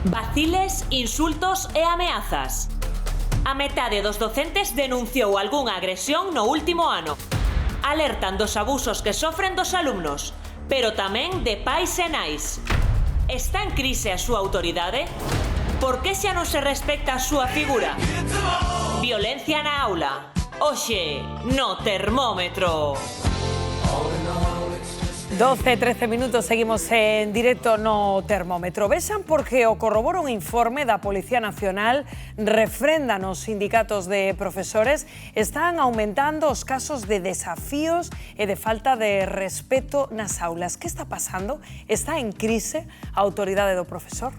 Vaciles, insultos e ameazas. A metade dos docentes denunciou algunha agresión no último ano. Alertan dos abusos que sofren dos alumnos, pero tamén de pais e nais. Está en crise a súa autoridade? Por que xa non se respecta a súa figura? Violencia na aula. Hoxe, no termómetro. 12-13 minutos, seguimos en directo no termómetro. Vexan porque o corrobora un informe da Policía Nacional, refrendan os sindicatos de profesores, están aumentando os casos de desafíos e de falta de respeto nas aulas. Que está pasando? Está en crise a autoridade do profesor?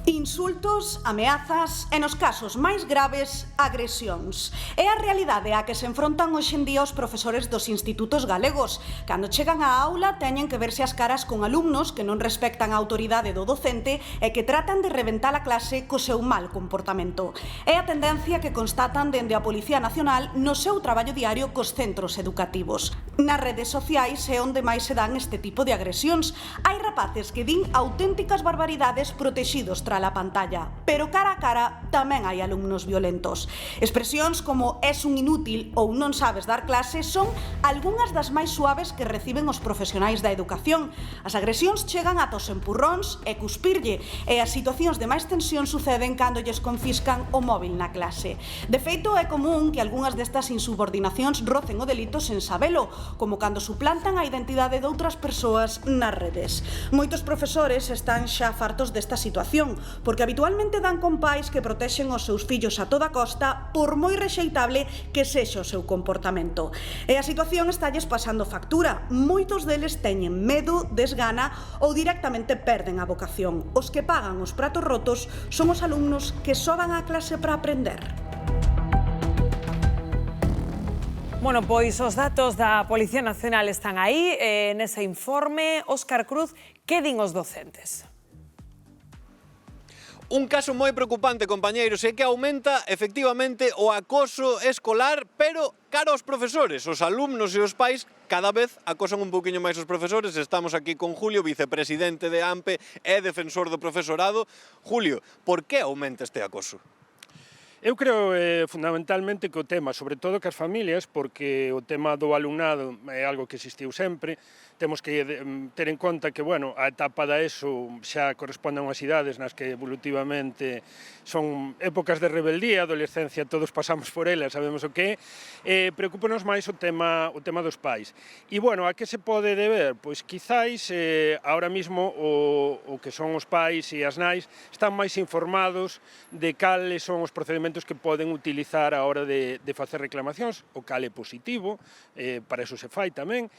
Insultos, ameazas e, nos casos máis graves, agresións. É a realidade a que se enfrontan hoxe en día os profesores dos institutos galegos. Cando chegan á aula, teñen que verse as caras con alumnos que non respectan a autoridade do docente e que tratan de reventar a clase co seu mal comportamento. É a tendencia que constatan dende a Policía Nacional no seu traballo diario cos centros educativos. Nas redes sociais é onde máis se dan este tipo de agresións. Hai rapaces que din auténticas barbaridades protexidos tras a pantalla, pero cara a cara tamén hai alumnos violentos. Expresións como "es un inútil" ou "non sabes dar clase" son algunhas das máis suaves que reciben os profesionais da educación. As agresións chegan ata os empurróns e cuspirlle, e as situacións de máis tensión suceden cando lles confiscan o móvil na clase. De feito, é común que algunhas destas insubordinacións rocen o delito sen sabelo, como cando suplantan a identidade de outras persoas nas redes. Moitos profesores están xa fartos desta situación, porque habitualmente dan con pais que protexen os seus fillos a toda costa, por moi rexeitable que sexa o seu comportamento. E a situación estalles pasando factura. Moitos deles teñen medo, desgana ou directamente perden a vocación. Os que pagan os pratos rotos son os alumnos que só van á clase para aprender. Bueno, pois os datos da Policía Nacional están aí, nese informe. Óscar Cruz, que din os docentes? Un caso moi preocupante, compañeiros, é que aumenta efectivamente o acoso escolar, pero cara aos profesores. Os alumnos e os pais cada vez acosan un pouquiño máis os profesores. Estamos aquí con Julio, vicepresidente de AMPE e defensor do profesorado. Julio, por que aumenta este acoso? Eu creo fundamentalmente que o tema, sobre todo que as familias, porque o tema do alumnado é algo que existiu sempre, temos que ter en conta que, bueno, a etapa da ESO xa corresponde a unhas idades nas que evolutivamente son épocas de rebeldía, adolescencia, todos pasamos por ela, sabemos o que é, preocúpanos máis o tema dos pais. E, bueno, a que se pode deber? Pois, quizáis, ahora mismo, o que son os pais e as nais están máis informados de cales son os procedimentos que poden utilizar a hora de facer reclamacións, o cal é positivo, para eso se fai tamén.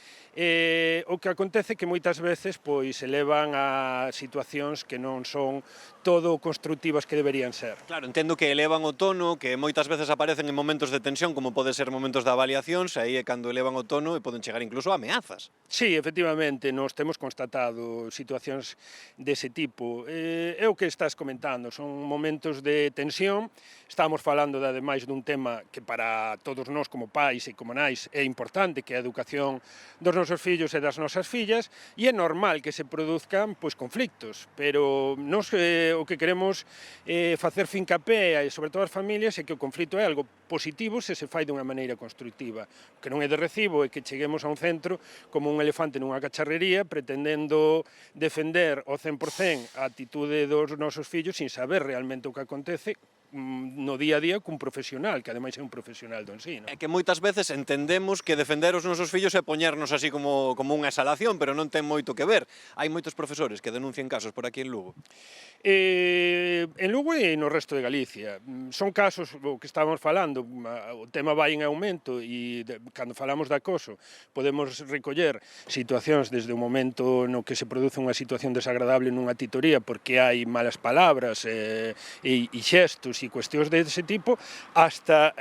O que acontece que moitas veces pois se levan a situacións que non son todo constructivas que deberían ser. Claro, entendo que elevan o tono, que moitas veces aparecen en momentos de tensión, como pode ser momentos de avaliacións, aí é cando elevan o tono e poden chegar incluso a ameazas. Sí, efectivamente, nos temos constatado situacións dese tipo. É o que estás comentando, son momentos de tensión, estamos falando ademais dun tema que para todos nós como pais e como nais é importante, que é a educación dos nosos fillos e das nosas fillas, e é normal que se produzcan pois conflitos, pero nós o que queremos facer fincapé, e sobre todo as familias, é que o conflito é algo positivo se se fai dunha maneira constructiva. O que non é de recibo é que cheguemos a un centro como un elefante nunha cacharrería pretendendo defender ao 100% a atitude dos nosos fillos sin saber realmente o que acontece no día a día cun profesional, que ademais é un profesional do ensino. É que moitas veces entendemos que defender os nosos fillos é poñernos así como unha exhalación, pero non ten moito que ver. Hai moitos profesores que denuncian casos por aquí en Lugo. En Lugo e no resto de Galicia. Son casos, o que estábamos falando, o tema vai en aumento e cando falamos de acoso podemos recoller situacións desde o momento no que se produce unha situación desagradable nunha titoría porque hai malas palabras e xestos e cuestións dese tipo, hasta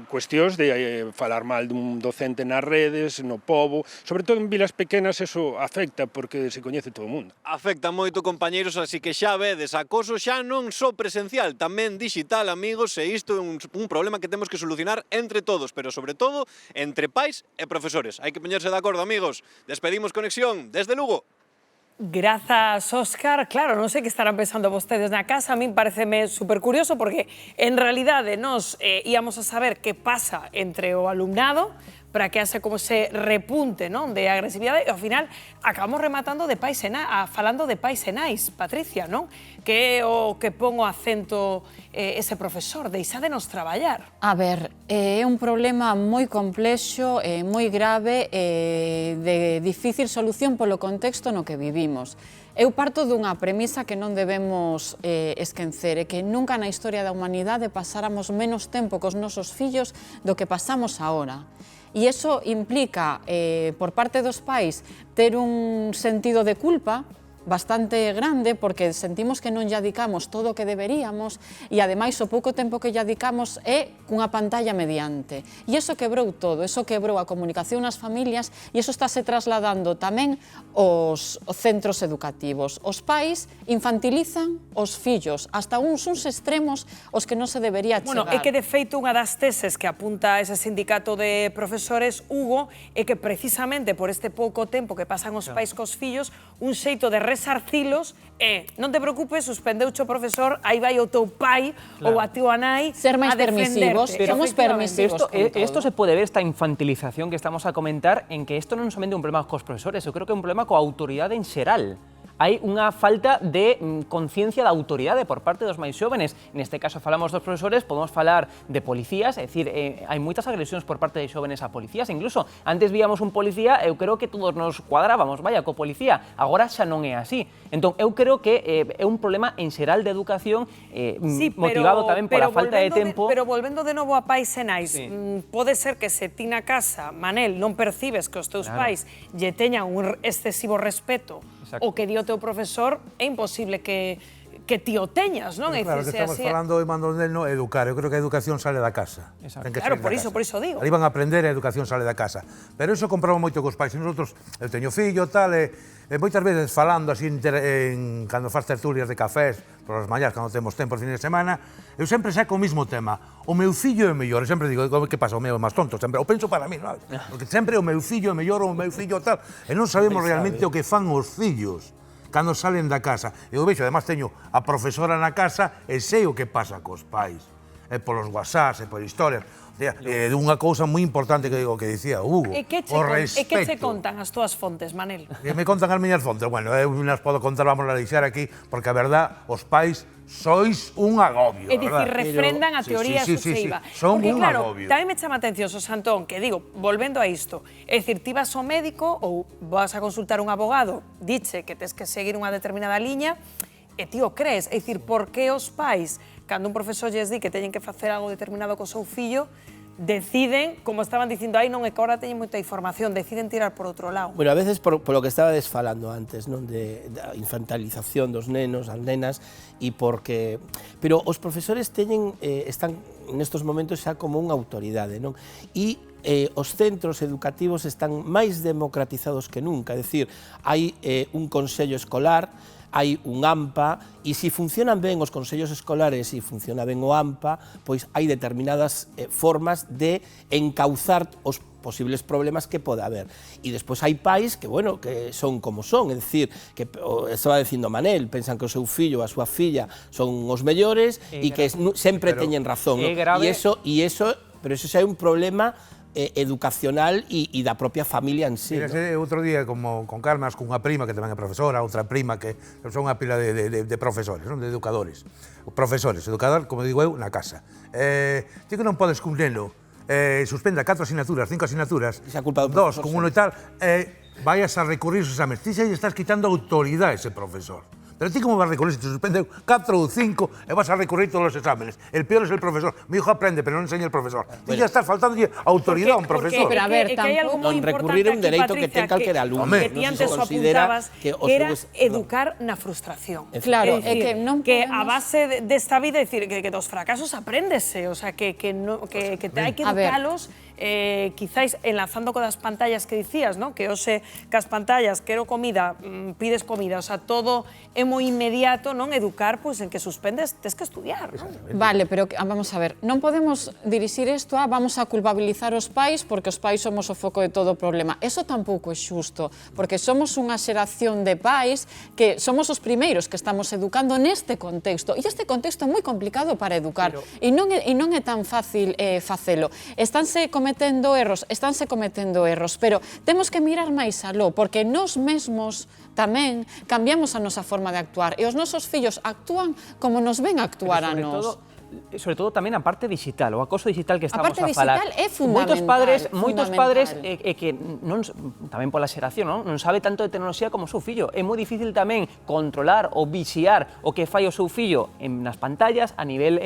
cuestións de falar mal dun docente nas redes, no pobo, sobre todo en vilas pequenas eso afecta porque se coñece todo o mundo. Afecta moito, compañeiros, así que xa vedes, acoso xa non só presencial, tamén digital, amigos, e isto é un problema que temos que solucionar entre todos, pero sobre todo entre pais e profesores. Hai que poñerse de acordo, amigos. Despedimos conexión desde Lugo. Grazas, Óscar. Claro, non sei que estarán pensando vostedes na casa, a min pareceme super curioso porque en realidade nos íamos a saber que pasa entre o alumnado para que hace como ese repunte, non, de agresividade e ao final acabamos rematando de pais e falando de pais e nais, Patricia, non? Que é o que pon o acento ese profesor, deixádenos traballar. A ver, é un problema moi complexo, moi grave e de difícil solución polo contexto no que vivimos. Eu parto dunha premisa que non debemos esquecer, é que nunca na historia da humanidade pasáramos menos tempo cos nosos fillos do que pasamos agora. E iso implica, por parte dos pais, ter un sentido de culpa bastante grande porque sentimos que non lle adicamos todo o que deberíamos e ademais o pouco tempo que lle adicamos é cunha pantalla mediante. E iso quebrou todo, iso quebrou a comunicación nas familias e iso estáse trasladando tamén aos centros educativos. Os pais infantilizan os fillos hasta uns extremos os que non se debería chegar. Bueno, é que de feito unha das teses que apunta ese sindicato de profesores, Hugo, é que precisamente por este pouco tempo que pasan os pais cos fillos, un xeito de resarcilos e non te preocupes, suspendeucho o profesor, aí vai o teu pai ou a tua nai ser máis a defenderte. permisivos, somos permisivos. Esto se puede ver, esta infantilización que estamos a comentar, en que esto non é somente un problema cos profesores, eu creo que é un problema coa autoridade en xeral. Hai unha falta de conciencia da autoridade por parte dos máis xóvenes. Neste caso falamos dos profesores, podemos falar de policías, é dicir, hai moitas agresións por parte de xóvenes a policías, incluso antes víamos un policía, eu creo que todos nos cuadrábamos, vaya, co policía, agora xa non é así. Entón, eu creo que é un problema en xeral de educación motivado tamén pola falta de tempo. Pero volvendo de novo a pais e nais, pode ser que se ti na casa, Manel, non percibes que os teus pais lle teñan un excesivo respeto o que di o teu profesor, é imposible que ti o teñas, non? Claro, que estamos falando, Manuel, no educar. Eu creo que a educación sale da casa. Claro, por iso digo. Ali van a aprender e a educación sale da casa. Pero iso compramos moito cos pais. E nosotros, eu teño fillo, tal, e moitas veces falando así, cando faz tertulias de cafés, por as mañás, cando temos tempo de fin de semana, eu sempre saco o mismo tema. O meu fillo é mellor. Eu sempre digo, que pasa, o meu é máis tonto. Sempre, o penso para mí, non? Porque sempre o meu fillo é mellor, o meu fillo tal. E non sabemos realmente o que fan os fillos cando salen da casa. Eu vexo, además teño a profesora na casa e sei o que pasa cos pais. E polos WhatsApps, e por historias. É unha cousa moi importante que dicía Hugo, o respeto. E que che contan as túas fontes, Manel? Que me contan as miñas fontes? Bueno, eu nas podo contar, vamos a deixar aquí, porque a verdad, os pais sois un agobio, é dicir, refrendan a teoría sucesiva. Son un claro, agobio. Tamén me chama atención, Santón, que digo, volvendo a isto, é dicir, ti vas ao médico ou vas a consultar un abogado, diche que tes que seguir unha determinada liña, e ti o crees. É dicir, por que os pais, cando un profesor lles di que teñen que facer algo determinado co seu fillo, deciden, como estaban dicindo aí, non é que ahora teñen moita información, deciden tirar por outro lado. Bueno, a veces por lo que estaba desfalando antes, non, da infantilización dos nenos, as nenas, e porque... Pero os profesores teñen, están nestos momentos xa como unha autoridade, non? E os centros educativos están máis democratizados que nunca, é dicir, hai un consello escolar, hai un AMPA, e se funcionan ben os consellos escolares e funciona ben o AMPA, pois hai determinadas formas de encauzar os posibles problemas que pode haber. E despois hai pais que, bueno, que son como son, é dicir, que estaba dicindo Manel, pensan que o seu fillo ou a súa filla son os mellores e que sempre teñen razón. Pero eso xa é un problema educacional e da propia familia en sí. Mira, outro día, como con Carmas, cunha prima que tamén é profesora, outra prima que son unha pila de profesores, non? De educadores. Profesores, educador, como digo eu, na casa. Ti que non podes cun neno suspenda 4 asignaturas, 5 asignaturas, 2 con uno e tal, vayas a recurrir os exames. Ti xa lle estás quitando autoridade a ese profesor. Pero ti como vas a recurrir se te suspende 4 ou 5 e vas a recurrir todos os exámenes? El peor es el profesor. Mi hijo aprende, pero non enseña el profesor. Ti ya estás faltando autoridade a un profesor. Pero a ver, non recurrir é un dereito que ten calquera alumno. Que ti antes o apuntabas, que era educar na frustración. Claro, é que non que a base desta vida, é dicir, que dos fracasos apréndese, o sea, que hai que educalos quizáis enlazando con as pantallas que dicías, ¿no? Que hoxe cas pantallas, quero comida, pides comida, o sea, todo é moi inmediato, non? Educar, pois, en que suspendes, tes que estudiar, non? Vale, pero vamos a ver, non podemos dirixir isto a vamos a culpabilizar os pais porque os pais somos o foco de todo o problema. Eso tampouco é xusto, porque somos unha xeración de pais que somos os primeiros que estamos educando neste contexto. E este contexto é moi complicado para educar e non é tan fácil facelo. Estánse cometendo erros, pero temos que mirar máis aló, porque nós mesmos tamén cambiamos a nosa forma de actuar e os nosos fillos actúan como nos ven actuar a nós. Sobre todo tamén a parte digital, o acoso digital que estamos a falar. Digital é fundamental. Moitos padres que non, tamén pola xeración, non sabe tanto de tecnoloxía como o seu fillo. É moi difícil tamén controlar ou vixiar o que fai o seu fillo nas pantallas a nivel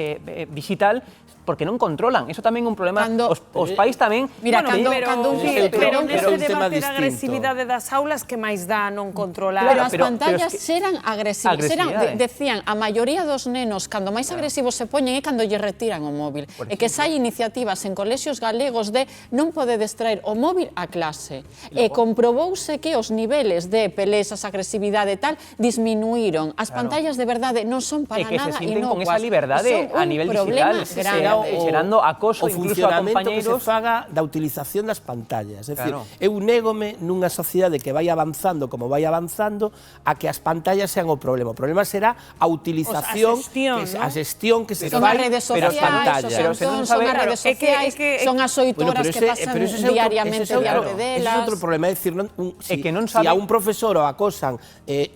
digital, porque non controlan. Eso tamén é un problema. Os pais tamén... Mira, cando pero neste debate da agresividade das aulas, que máis dá non controlar? Pero as pantallas eran agresivas. Decían, a maioría dos nenos, cando máis agresivos se poñen, é cando lle retiran o móvil. E que hai iniciativas en colexios galegos de non podedes traer o móvil á clase. E comprobouse que os niveles de pelesas, agresividade e tal, disminuíron. As pantallas de verdade non son para nada inocuas. E que se sinten con esa liberdade a nivel digital. Xerando acoso incluso a compañeiros. O funcionamento que se faga da utilización das pantallas. É dicir, eu négome nunha sociedade que vai avanzando como vai avanzando a que as pantallas sean o problema. O problema será a utilización, a xestión que se fai pero as pantallas. Son as redes sociais, son as 8 horas que pasan diariamente diante delas. Ese é outro problema, é dicir, se a un profesor o acosan,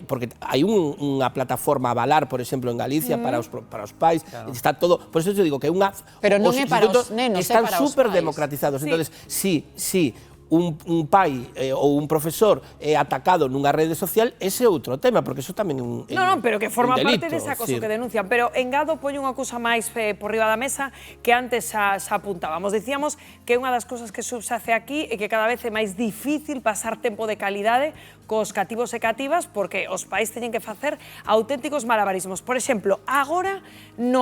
porque hai unha plataforma Avalar, por exemplo, en Galicia para os pais, está todo, por eso eu digo que é unha... Pero non é para os nenos, é para os pais. Están super democratizados. Entonces, si un pai ou un profesor é atacado nunha rede social, ese é outro tema, porque eso tamén é un delito. Non, pero que forma parte dese acoso que denuncian. Pero engado, poño unha cousa máis por riba da mesa que antes xa apuntábamos. Dicíamos que unha das cousas que subsace aquí é que cada vez é máis difícil pasar tempo de calidade cos cativos e cativas porque os pais teñen que facer auténticos malabarismos. Por exemplo, agora no